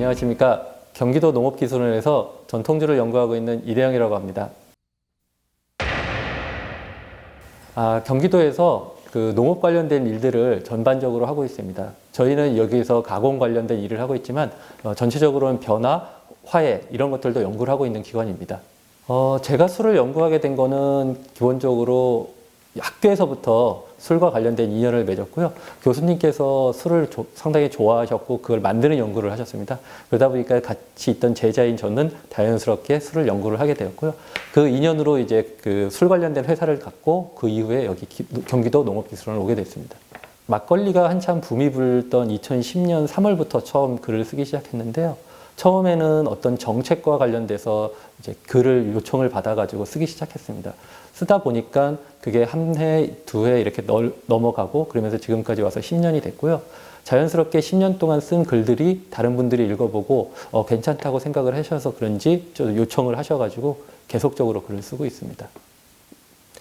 안녕하십니까. 경기도 농업기술원에서 전통주를 연구하고 있는 이대영이라고 합니다. 경기도에서 그 농업 관련된 일들을 전반적으로 하고 있습니다. 저희는 여기서 가공 관련된 일을 하고 있지만 전체적으로는 변화, 화해 이런 것들도 연구를 하고 있는 기관입니다. 제가 술을 연구하게 된 거는 기본적으로 학교에서부터 술과 관련된 인연을 맺었고요. 교수님께서 술을 상당히 좋아하셨고 그걸 만드는 연구를 하셨습니다. 그러다 보니까 같이 있던 제자인 저는 자연스럽게 술을 연구를 하게 되었고요. 그 인연으로 이제 그 술 관련된 회사를 갖고 그 이후에 여기 경기도 농업기술원을 오게 됐습니다. 막걸리가 한참 붐이 불던 2010년 3월부터 처음 글을 쓰기 시작했는데요. 처음에는 어떤 정책과 관련돼서 이제 글을 요청을 받아가지고 쓰기 시작했습니다. 쓰다 보니까 그게 한 해, 두 해 이렇게 넘어가고 그러면서 지금까지 와서 10년이 됐고요. 자연스럽게 10년 동안 쓴 글들이 다른 분들이 읽어보고 괜찮다고 생각을 하셔서 그런지 요청을 하셔가지고 계속적으로 글을 쓰고 있습니다.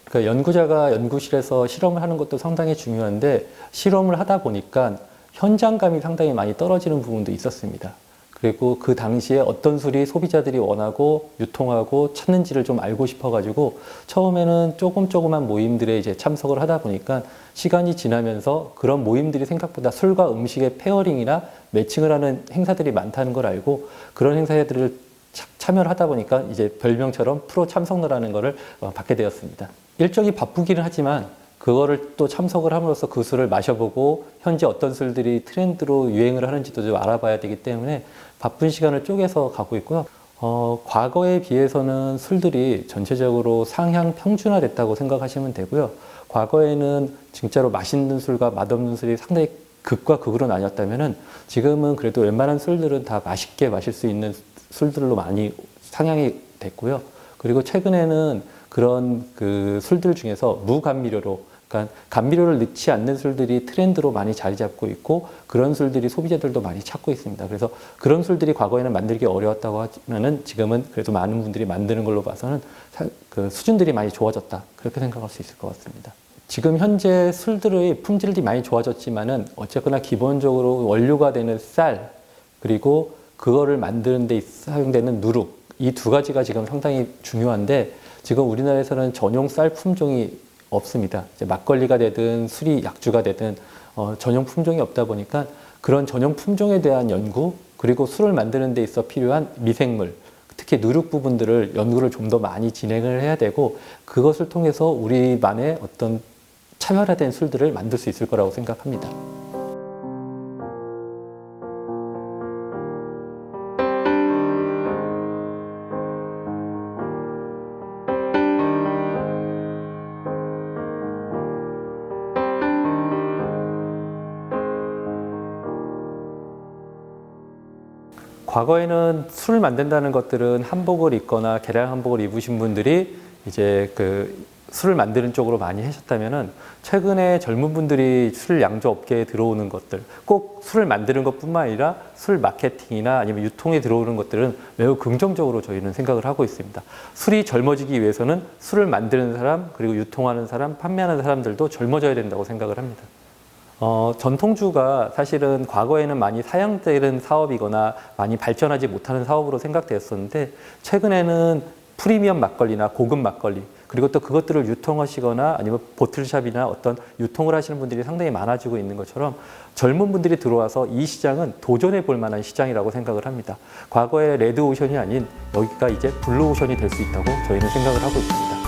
그 연구자가 연구실에서 실험을 하는 것도 상당히 중요한데 실험을 하다 보니까 현장감이 상당히 많이 떨어지는 부분도 있었습니다. 그리고 그 당시에 어떤 술이 소비자들이 원하고 유통하고 찾는지를 좀 알고 싶어가지고 처음에는 조그만 모임들에 이제 참석을 하다 보니까 시간이 지나면서 그런 모임들이 생각보다 술과 음식의 페어링이나 매칭을 하는 행사들이 많다는 걸 알고 그런 행사들을 참여를 하다 보니까 이제 별명처럼 프로 참석러라는 거를 받게 되었습니다. 일정이 바쁘기는 하지만 그거를 또 참석을 함으로써 그 술을 마셔보고 현재 어떤 술들이 트렌드로 유행을 하는지도 좀 알아봐야 되기 때문에 바쁜 시간을 쪼개서 가고 있고요. 과거에 비해서는 술들이 전체적으로 상향 평준화됐다고 생각하시면 되고요. 과거에는 진짜로 맛있는 술과 맛없는 술이 상당히 극과 극으로 나뉘었다면은 지금은 그래도 웬만한 술들은 다 맛있게 마실 수 있는 술들로 많이 상향이 됐고요. 그리고 최근에는 그런 그 술들 중에서 무감미료로 그러니까 감미료를 넣지 않는 술들이 트렌드로 많이 자리 잡고 있고 그런 술들이 소비자들도 많이 찾고 있습니다. 그래서 그런 술들이 과거에는 만들기 어려웠다고 하면은 지금은 그래도 많은 분들이 만드는 걸로 봐서는 그 수준들이 많이 좋아졌다. 그렇게 생각할 수 있을 것 같습니다. 지금 현재 술들의 품질이 많이 좋아졌지만은 어쨌거나 기본적으로 원료가 되는 쌀 그리고 그거를 만드는 데 사용되는 누룩 이 두 가지가 지금 상당히 중요한데 지금 우리나라에서는 전용 쌀 품종이 없습니다. 이제 막걸리가 되든 술이 약주가 되든 전용 품종이 없다 보니까 그런 전용 품종에 대한 연구 그리고 술을 만드는 데 있어 필요한 미생물 특히 누룩 부분들을 연구를 좀 더 많이 진행을 해야 되고 그것을 통해서 우리만의 어떤 차별화된 술들을 만들 수 있을 거라고 생각합니다. 과거에는 술을 만든다는 것들은 한복을 입거나 개량 한복을 입으신 분들이 이제 그 술을 만드는 쪽으로 많이 하셨다면은 최근에 젊은 분들이 술 양조 업계에 들어오는 것들 꼭 술을 만드는 것뿐만 아니라 술 마케팅이나 아니면 유통에 들어오는 것들은 매우 긍정적으로 저희는 생각을 하고 있습니다. 술이 젊어지기 위해서는 술을 만드는 사람 그리고 유통하는 사람 판매하는 사람들도 젊어져야 된다고 생각을 합니다. 전통주가 사실은 과거에는 많이 사양되는 사업이거나 많이 발전하지 못하는 사업으로 생각되었었는데 최근에는 프리미엄 막걸리나 고급 막걸리 그리고 또 그것들을 유통하시거나 아니면 보틀샵이나 어떤 유통을 하시는 분들이 상당히 많아지고 있는 것처럼 젊은 분들이 들어와서 이 시장은 도전해 볼 만한 시장이라고 생각을 합니다. 과거의 레드오션이 아닌 여기가 이제 블루오션이 될 수 있다고 저희는 생각을 하고 있습니다.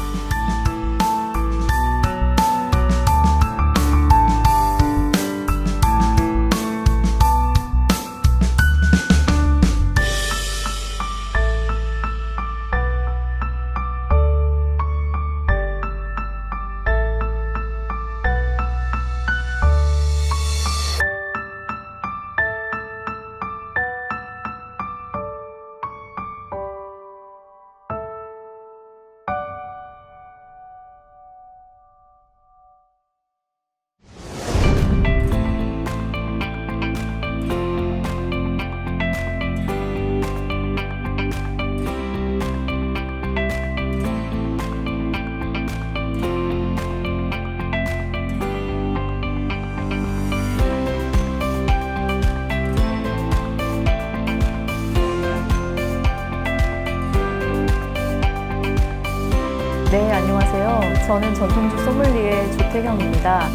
저는 전통주 소믈리에 조태경입니다.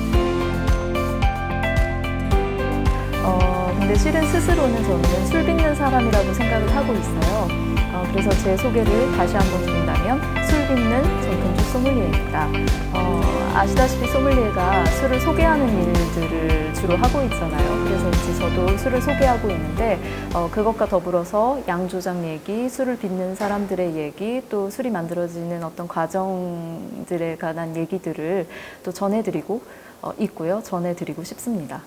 근데 실은 스스로는 저는 술 빚는 사람이라고 생각을 하고 있어요. 그래서 제 소개를 다시 한번 드린다면 술 빚는 전통주 소믈리에입니다. 아시다시피 소믈리에가 술을 소개하는 일들을 주로 하고 있잖아요. 그래서 이제 저도 술을 소개하고 있는데 그것과 더불어서 양조장 얘기, 술을 빚는 사람들의 얘기, 또 술이 만들어지는 어떤 과정들에 관한 얘기들을 또 전해드리고 있고요. 전해드리고 싶습니다.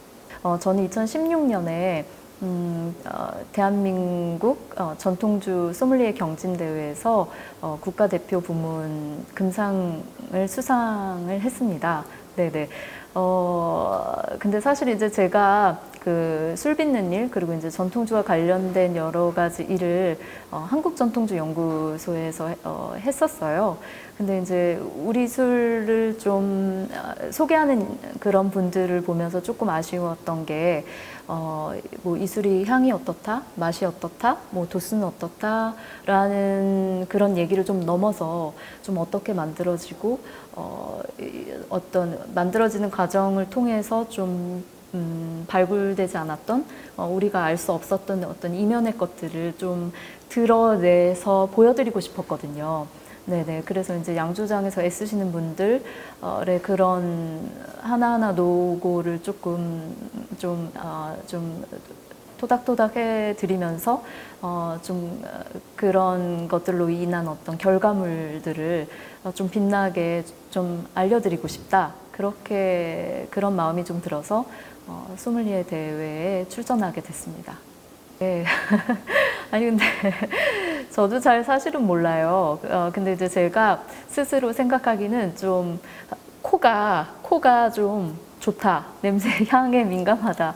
저는 2016년에 대한민국 전통주 소믈리에 경진대회에서 국가대표 부문 금상을 수상을 했습니다. 네네. 근데 사실 이제 제가 그 술 빚는 일, 그리고 이제 전통주와 관련된 여러 가지 일을 한국전통주연구소에서 했었어요. 근데 이제 우리 술을 좀 소개하는 그런 분들을 보면서 조금 아쉬웠던 게, 뭐 이 술이 향이 어떻다, 맛이 어떻다, 뭐 도수는 어떻다라는 그런 얘기를 좀 넘어서 좀 어떻게 만들어지고, 어떤 만들어지는 과정을 통해서 좀 발굴되지 않았던 우리가 알 수 없었던 어떤 이면의 것들을 좀 드러내서 보여드리고 싶었거든요. 네네. 그래서 이제 양조장에서 애쓰시는 분들의 그런 하나하나 노고를 조금 좀 토닥토닥 해드리면서 좀 그런 것들로 인한 어떤 결과물들을 좀 빛나게 좀 알려드리고 싶다. 그런 마음이 좀 들어서 소믈리에 대회에 출전하게 됐습니다. 네. 아니 근데 저도 잘 사실은 몰라요. 근데 이제 제가 스스로 생각하기는 좀 코가 좀 좋다. 냄새, 향에 민감하다.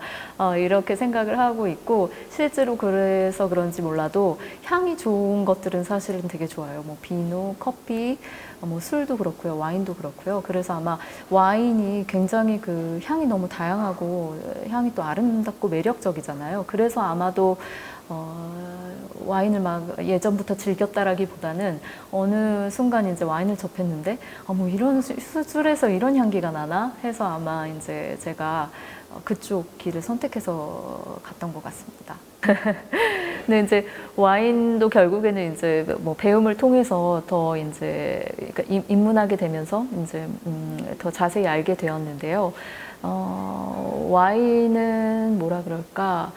이렇게 생각을 하고 있고, 실제로 그래서 그런지 몰라도 향이 좋은 것들은 사실은 되게 좋아요. 뭐 비누, 커피, 뭐 술도 그렇고요. 와인도 그렇고요. 그래서 아마 와인이 굉장히 그 향이 너무 다양하고 향이 또 아름답고 매력적이잖아요. 그래서 아마도 와인을 막 예전부터 즐겼다라기보다는 어느 순간 이제 와인을 접했는데 뭐 이런 술에서 이런 향기가 나나 해서 아마 이제 제가 그쪽 길을 선택해서 갔던 것 같습니다. 근데 이제 와인도 결국에는 이제 뭐 배움을 통해서 더 이제 입문하게 되면서 이제 더 자세히 알게 되었는데요. 와인은 뭐라 그럴까?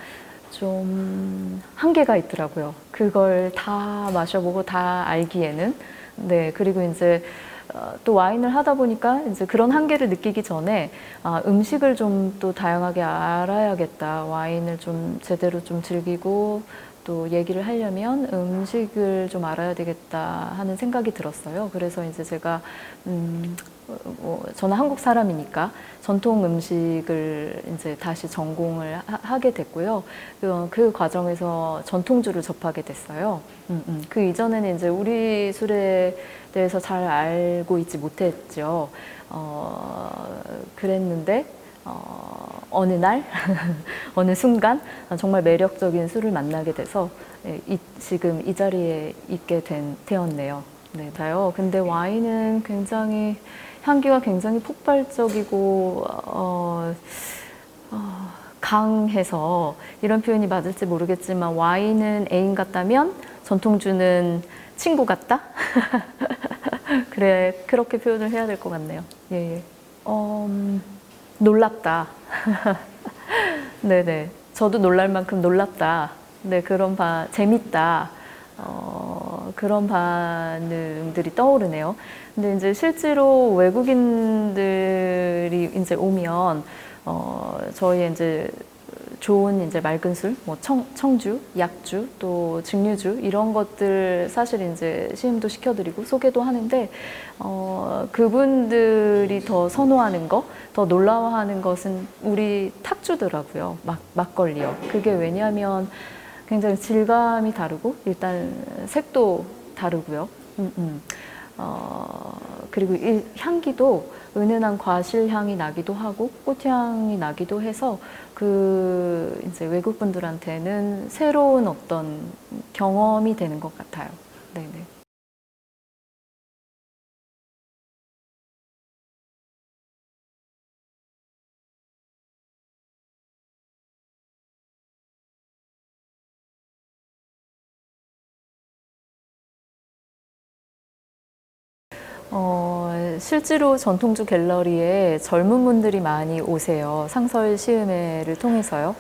좀 한계가 있더라고요. 그걸 다 마셔보고 다 알기에는. 네, 그리고 이제 또 와인을 하다 보니까 이제 그런 한계를 느끼기 전에 음식을 좀 또 다양하게 알아야겠다. 와인을 좀 제대로 좀 즐기고 또 얘기를 하려면 음식을 좀 알아야 되겠다 하는 생각이 들었어요. 그래서 이제 제가 저는 한국 사람이니까 전통 음식을 이제 다시 전공을 하게 됐고요. 그 과정에서 전통주를 접하게 됐어요. 그 이전에는 이제 우리 술에 대해서 잘 알고 있지 못했죠. 그랬는데 어느 날, 어느 순간 정말 매력적인 술을 만나게 돼서 지금 이 자리에 있게 되었네요. 네, 다요. 근데 와인은 굉장히 향기가 굉장히 폭발적이고 강해서 이런 표현이 맞을지 모르겠지만 와인은 애인 같다면 전통주는 친구 같다? 그래, 그렇게 표현을 해야 될 것 같네요. 예, 예. 놀랍다. 네네. 저도 놀랄 만큼 놀랍다. 네, 재밌다. 그런 반응들이 떠오르네요. 근데 이제 실제로 외국인들이 이제 오면, 저희 이제 좋은 이제 맑은 술, 뭐 청주, 약주, 또 증류주 이런 것들 사실 이제 시음도 시켜드리고 소개도 하는데 그분들이 더 선호하는 거, 더 놀라워하는 것은 우리 탁주더라고요. 막걸리요. 그게 왜냐하면 굉장히 질감이 다르고 일단 색도 다르고요. 그리고 향기도 은은한 과실향이 나기도 하고 꽃향이 나기도 해서 그 이제 외국 분들한테는 새로운 어떤 경험이 되는 것 같아요. 네네. 실제로 전통주 갤러리에 젊은 분들이 많이 오세요. 상설 시음회를 통해서요.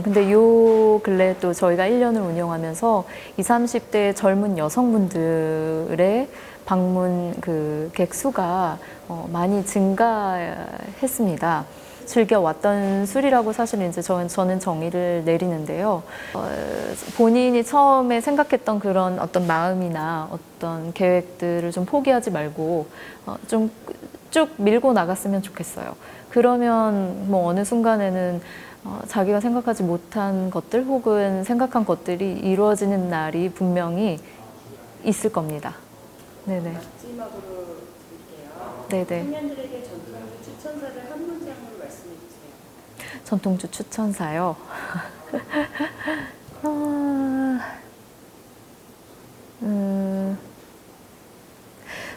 근데 요 근래 또 저희가 1년을 운영하면서 20, 30대 젊은 여성분들의 방문 객수가 많이 증가했습니다. 즐겨왔던 술이라고 사실은 이제 저는 정의를 내리는데요. 본인이 처음에 생각했던 그런 어떤 마음이나 어떤 계획들을 좀 포기하지 말고 좀 쭉 밀고 나갔으면 좋겠어요. 그러면 뭐 어느 순간에는 자기가 생각하지 못한 것들 혹은 생각한 것들이 이루어지는 날이 분명히 있을 겁니다. 네네. 마지막으로 드릴게요. 네네. 청년들에게 전통주 추천사를 한 문장으로 말씀해 주세요. 전통주 추천사요.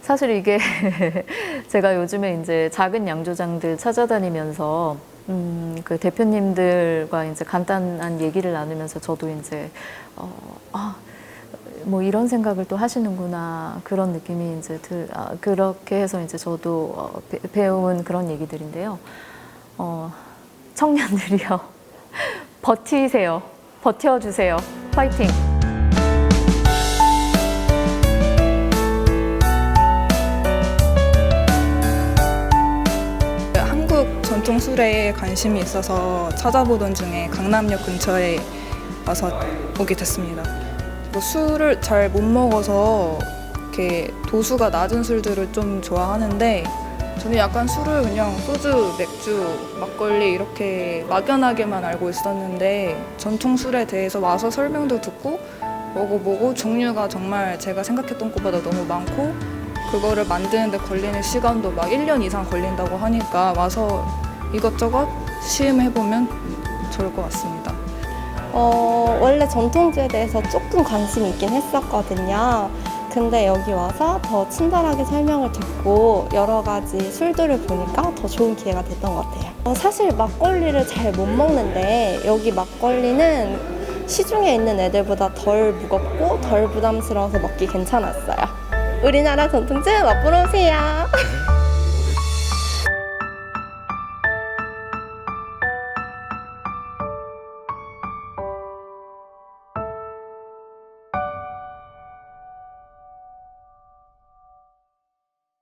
사실 이게 제가 요즘에 이제 작은 양조장들 찾아다니면서 그 대표님들과 이제 간단한 얘기를 나누면서 저도 이제 뭐 이런 생각을 또 하시는구나 그런 느낌이 이제 그렇게 해서 이제 저도 배운 그런 얘기들인데요. 청년들이요. 버티세요. 버텨주세요. 파이팅! 한국 전통 술에 관심이 있어서 찾아보던 중에 강남역 근처에 와서 오게 됐습니다. 술을 잘 못 먹어서 이렇게 도수가 낮은 술들을 좀 좋아하는데 저는 약간 술을 그냥 소주, 맥주, 막걸리 이렇게 막연하게만 알고 있었는데 전통 술에 대해서 와서 설명도 듣고 먹어보고 종류가 정말 제가 생각했던 것보다 너무 많고 그거를 만드는데 걸리는 시간도 막 1년 이상 걸린다고 하니까 와서 이것저것 시음해보면 좋을 것 같습니다. 원래 전통주에 대해서 조금 관심이 있긴 했었거든요. 근데 여기 와서 더 친절하게 설명을 듣고 여러 가지 술들을 보니까 더 좋은 기회가 됐던 것 같아요. 사실 막걸리를 잘 못 먹는데 여기 막걸리는 시중에 있는 애들보다 덜 무겁고 덜 부담스러워서 먹기 괜찮았어요. 우리나라 전통주 맛보러 오세요.